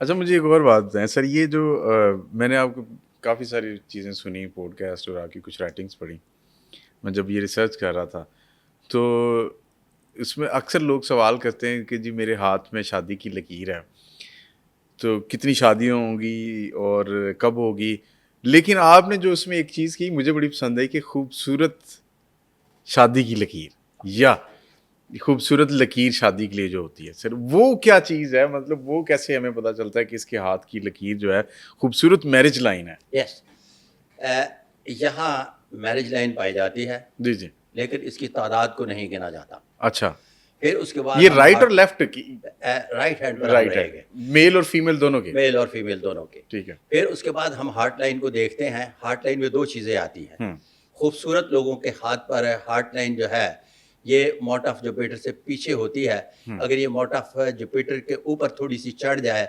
اچھا مجھے ایک اور بات بتائیں سر، یہ جو میں نے آپ کو کافی ساری چیزیں سنی، پوڈ کاسٹ اور آپ کی کچھ رائٹنگس پڑھی، میں جب یہ ریسرچ کر رہا تھا تو اس میں اکثر لوگ سوال کرتے ہیں کہ جی میرے ہاتھ میں شادی کی لکیر ہے، تو کتنی شادیاں ہوں گی اور کب ہوگی، لیکن آپ نے جو اس میں ایک چیز کی مجھے بڑی پسند ہے کہ خوبصورت شادی کی لکیر یا خوبصورت لکیر شادی کے لیے جو ہوتی ہے سر، وہ کیا چیز ہے؟ مطلب وہ کیسے ہمیں پتہ چلتا ہے کہ اس کے ہاتھ کی لکیر جو ہے خوبصورت میرج لائن ہے؟ یس، یہاں میرج لائن پائی جاتی ہے جی جی، لیکن اس کی تعداد کو نہیں گنا جاتا. اچا، پھر اس کے بعد یہ ہم رائٹ اور لیفٹ کی؟ رائٹ ہینڈ پر ہم رائٹ ہے، رہیں گے، میل اور فیمیل دونوں کے؟ میل اور فیمیل دونوں کے. ٹھیک ہے. پھر اس کے بعد ہم ہارٹ لائن کو دیکھتے ہیں. ہارٹ لائن میں دو چیزیں آتی ہیں. خوبصورت لوگوں کے ہاتھ پر ہارٹ لائن جو ہے یہ موٹ آف جوپیٹر سے پیچھے ہوتی ہے. اگر یہ موٹ آف جوپیٹر کے اوپر تھوڑی سی چڑھ جائے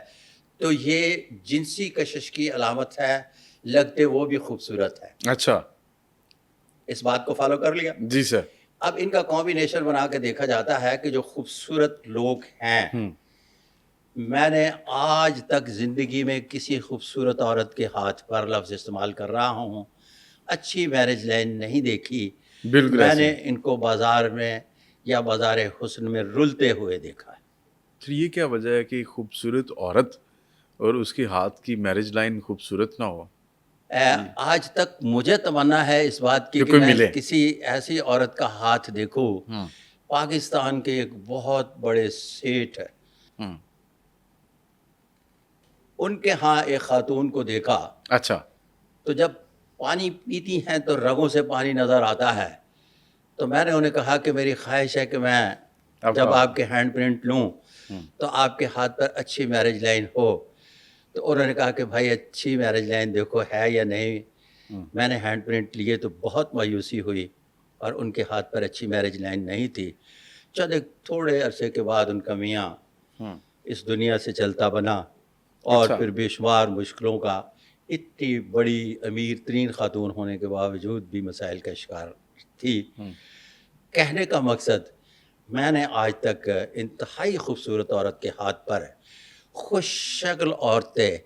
تو یہ جنسی کشش کی علامت ہے، لگتے وہ بھی خوبصورت ہے. اچھا، اس بات کو فالو کر لیا. جی سر. اب ان کا کمبینیشن بنا کے دیکھا جاتا ہے کہ جو خوبصورت لوگ ہیں، میں نے آج تک زندگی میں کسی خوبصورت عورت کے ہاتھ پر لفظ استعمال کر رہا ہوں اچھی میرج لائن نہیں دیکھی. بالکل میں ایسے نے ان کو بازار میں یا بازار حسن میں رلتے ہوئے دیکھا ہے. پھر یہ کیا وجہ ہے کہ خوبصورت عورت اور اس کے ہاتھ کی میرج لائن خوبصورت نہ ہو؟ آج تک مجھے تمنا ہے اس بات کی کہ کہ کوئی میں ملے. کسی ایسی عورت کا ہاتھ دیکھوں. پاکستان کے ایک بہت بڑے سیٹھ ہے، ان کے ہاں ایک خاتون کو دیکھا. اچھا، تو جب پانی پیتی ہیں تو رگوں سے پانی نظر آتا ہے. تو میں نے انہیں کہا کہ میری خواہش ہے کہ میں جب آپ کے ہینڈ پرنٹ لوں تو آپ کے ہاتھ پر اچھی میرج لائن ہو. تو انہوں نے کہا کہ بھائی اچھی میرج لائن دیکھو ہے یا نہیں. میں نے ہینڈ پرنٹ لیے تو بہت مایوسی ہوئی اور ان کے ہاتھ پر اچھی میرج لائن نہیں تھی. چند ایک تھوڑے عرصے کے بعد ان کا میاں اس دنیا سے چلتا بنا اور پھر بے شمار مشکلوں کا، اتنی بڑی امیر ترین خاتون ہونے کے باوجود بھی مسائل کا شکار تھی. کہنے کا مقصد، میں نے آج تک انتہائی خوبصورت عورت کے ہاتھ پر خوش شکل عورتیں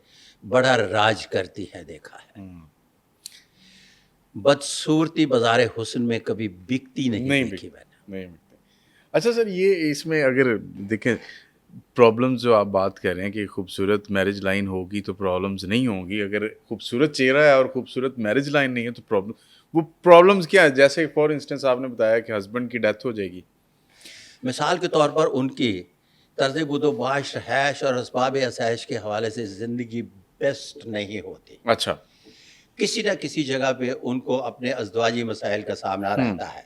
بڑا راج کرتی ہیں دیکھا ہے. بدصورتی بازار حسن میں کبھی بکتی نہیں دیکھی میں نے. نہیں. اچھا سر، یہ اس میں اگر دیکھیں پرابلمز جو آپ بات کر رہے ہیں کہ خوبصورت میرج لائن ہوگی تو پرابلمز نہیں ہوں گی، اگر خوبصورت چہرہ ہے اور خوبصورت میرج لائن نہیں ہے تو وہ پرابلمز کیا ہے؟ جیسے فار انسٹنس آپ نے بتایا کہ ہسبینڈ کی ڈیتھ ہو جائے گی، مثال کے طور پر ان کی طرز بود و باش، رہائش اور اسباب آسائش کے حوالے سے زندگی بیسٹ نہیں ہوتی. اچھا، کسی نہ کسی جگہ پہ ان کو اپنے ازدواجی مسائل کا سامنا رہتا ہے.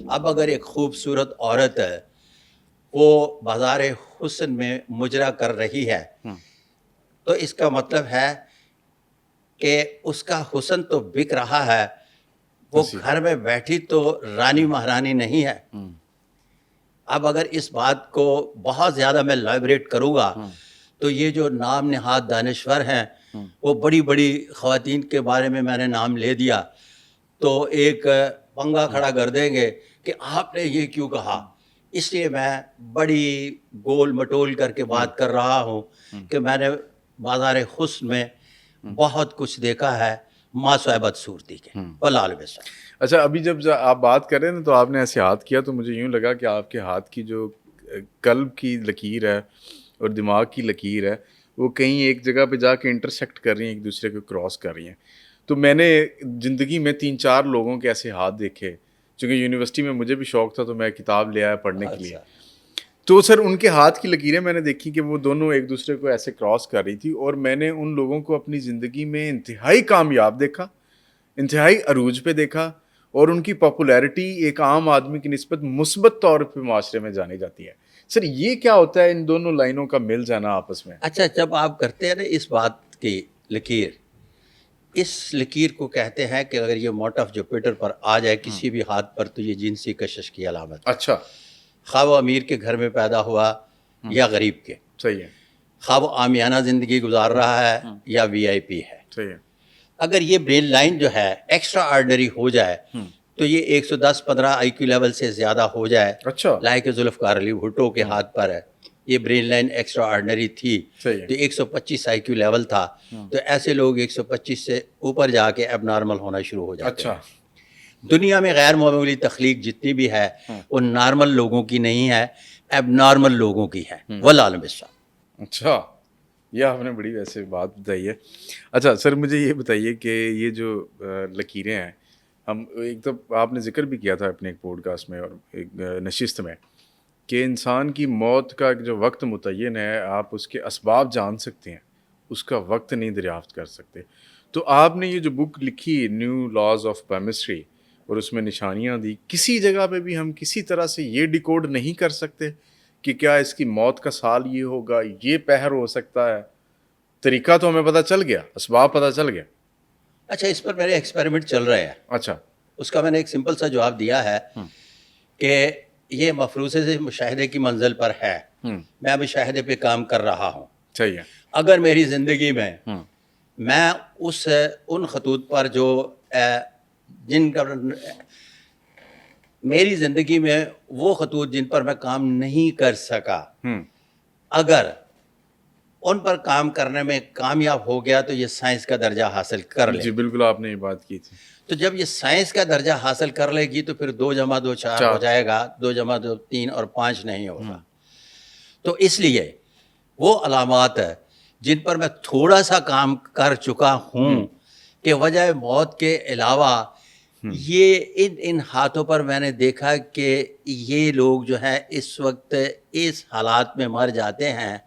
اب اگر ایک خوبصورت عورت وہ بازار حسن میں مجرا کر رہی ہے تو اس کا مطلب ہے کہ اس کا حسن تو بک رہا ہے، وہ گھر میں بیٹھی تو رانی مہارانی نہیں ہے. اب اگر اس بات کو بہت زیادہ میں لائبریٹ کروں گا تو یہ جو نام نہاد دانشور ہیں وہ بڑی بڑی خواتین کے بارے میں نے نام لے دیا تو ایک پنگا کھڑا کر دیں گے کہ آپ نے یہ کیوں کہا. اس لیے میں بڑی گول مٹول کر کے بات کر رہا ہوں کہ میں نے بازار حسن میں بہت کچھ دیکھا ہے ماسوائے بدصورتی کے. واللہ بس. اچھا، ابھی جب آپ بات کر رہے ہیں نا تو آپ نے ایسے ہاتھ کیا تو مجھے یوں لگا کہ آپ کے ہاتھ کی جو قلب کی لکیر ہے اور دماغ کی لکیر ہے وہ کہیں ایک جگہ پہ جا کے انٹرسیکٹ کر رہی ہیں، ایک دوسرے کو کراس کر رہی ہیں. تو میں نے زندگی میں 3-4 لوگوں کے ایسے ہاتھ دیکھے، چونکہ یونیورسٹی میں مجھے بھی شوق تھا تو میں کتاب لے آیا پڑھنے کے لیے. تو سر ان کے ہاتھ کی لکیریں میں نے دیکھی کہ وہ دونوں ایک دوسرے کو ایسے کراس کر رہی تھی، اور میں نے ان لوگوں کو اپنی زندگی میں انتہائی کامیاب دیکھا، انتہائی عروج پہ دیکھا، اور ان کی پاپولیرٹی ایک عام آدمی کی نسبت مثبت طور پہ معاشرے میں جانی جاتی ہے. سر یہ کیا ہوتا ہے ان دونوں لائنوں کا مل جانا آپس میں؟ اچھا، جب آپ کرتے ہیں نا اس بات کی لکیر، اس لکیر کو کہتے ہیں کہ اگر یہ موٹ آف جوپیٹر پر آ جائے کسی بھی ہاتھ پر تو یہ جنسی کشش کی علامت ہے. اچھا، خواہ وہ امیر کے گھر میں پیدا ہوا یا غریب کے، صحیح ہے، خواہ وہ عامیانہ زندگی گزار رہا ہے یا وی آئی پی ہے. صحیح ہے. اگر یہ برین لائن جو ہے ایکسٹرا آرڈنری ہو جائے تو یہ 110-15 IQ لیول سے زیادہ ہو جائے، اچھا، لائک ذوالفقار علی بھٹو کے ہاتھ پر ہے یہ برین لائن ایکسٹرا آرڈنری تھی صحیح ہے. تو 125 آئی کیو لیول تھا, تو ایسے لوگ 125 سے اوپر جا کے اب نارمل ہونا شروع ہو جاتے ہیں. اچھا. دنیا میں غیر معمولی تخلیق جتنی بھی ہے وہ نارمل لوگوں کی نہیں ہے, اب نارمل لوگوں کی ہے. والعالم بالصواب. اچھا, یہ آپ نے بڑی ویسے بات بتائی ہے. اچھا سر, مجھے یہ بتائیے کہ یہ جو لکیریں ہیں, ہم ایک تو آپ نے ذکر بھی کیا تھا اپنے ایک پوڈ کاسٹ میں اور ایک نشست میں کہ انسان کی موت کا جو وقت متعین ہے آپ اس کے اسباب جان سکتے ہیں, اس کا وقت نہیں دریافت کر سکتے. تو آپ نے یہ جو بک لکھی نیو لاز آف کیمسٹری اور اس میں نشانیاں دی, کسی جگہ پہ بھی ہم کسی طرح سے یہ ڈیکوڈ نہیں کر سکتے کہ کیا اس کی موت کا سال یہ ہوگا, یہ پہر ہو سکتا ہے؟ طریقہ تو ہمیں پتہ چل گیا, اسباب پتہ چل گیا. اچھا, اس پر میرے ایکسپیریمنٹ چل رہے ہیں. اچھا, اس کا میں نے ایک سمپل سا جواب دیا ہے کہ یہ مفروضے سے مشاہدے کی منزل پر ہے. میں مشاہدے پہ کام کر رہا ہوں. صحیح ہے. اگر میری زندگی میں میں ان خطوط پر جو جن کا میری زندگی میں وہ خطوط جن پر میں کام نہیں کر سکا, اگر ان پر کام کرنے میں کامیاب ہو گیا تو یہ سائنس کا درجہ حاصل کر لے. جی بالکل, آپ نے یہ بات کی تھی. تو جب یہ سائنس کا درجہ حاصل کر لے گی تو پھر 2 + 2 = 4 ہو جائے گا, 2 + 2 3 اور 5 نہیں ہوگا. تو اس لیے وہ علامات جن پر میں تھوڑا سا کام کر چکا ہوں کہ وجہ موت کے علاوہ یہ ان ہاتھوں پر میں نے دیکھا کہ یہ لوگ جو ہیں اس وقت اس حالات میں مر جاتے ہیں,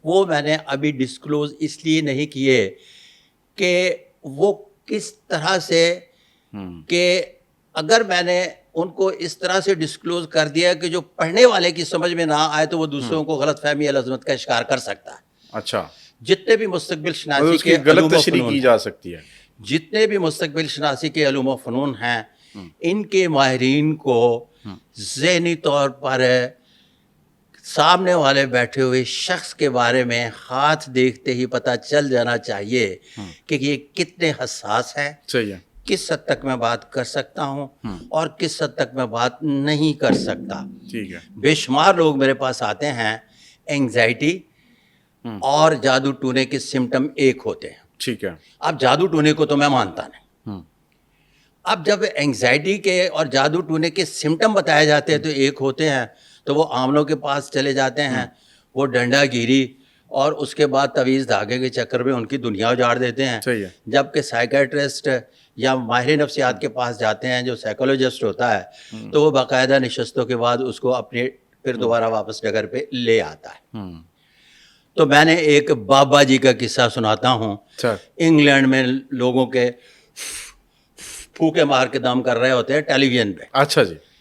وہ میں نے ابھی ڈسکلوز اس لیے نہیں کیے کہ وہ کس طرح سے, کہ اگر میں نے ان کو اس طرح سے ڈسکلوز کر دیا کہ جو پڑھنے والے کی سمجھ میں نہ آئے تو وہ دوسروں کو غلط فہمی العظمت کا شکار کر سکتا ہے. اچھا, جتنے بھی مستقبل شناسی کے غلط تشریح کی جا سکتی ہے. جتنے بھی مستقبل شناسی کے علوم و فنون ہیں, ان کے ماہرین کو ذہنی طور پر سامنے والے بیٹھے ہوئے شخص کے بارے میں ہاتھ دیکھتے ہی پتہ چل جانا چاہیے کہ یہ کتنے حساس ہیں. صحیح ہے. کس حد تک میں بات کر سکتا ہوں اور کس حد تک میں بات نہیں کر سکتا. ٹھیک ہے. بے شمار لوگ میرے پاس آتے ہیں, اینگزائٹی اور جادو ٹونے کے سمٹم ایک ہوتے ہیں. ٹھیک ہے. اب جادو ٹونے کو تو میں مانتا نہیں. اب جب اینگزائٹی کے اور جادو ٹونے کے سمٹم بتائے جاتے ہیں تو ایک ہوتے ہیں, تو وہ عاملوں کے پاس چلے جاتے ہیں, وہ ڈنڈا گیری اور اس کے بعد تعویذ دھاگے کے چکر میں ان کی دنیا اجاڑ دیتے ہیں. صحیح ہے. جبکہ سائیکیٹرسٹ یا ماہر نفسیات کے پاس جاتے ہیں جو سائیکولوجسٹ ہوتا ہے, تو وہ باقاعدہ نشستوں کے بعد اس کو اپنے پھر دوبارہ واپس ڈگر پہ لے آتا ہے. تو میں نے ایک بابا جی کا قصہ سناتا ہوں. انگلینڈ میں لوگوں کے پھوکے مار کے دم کر رہے ہوتے ہیں ٹیلی ویژن پہ. اچھا جی.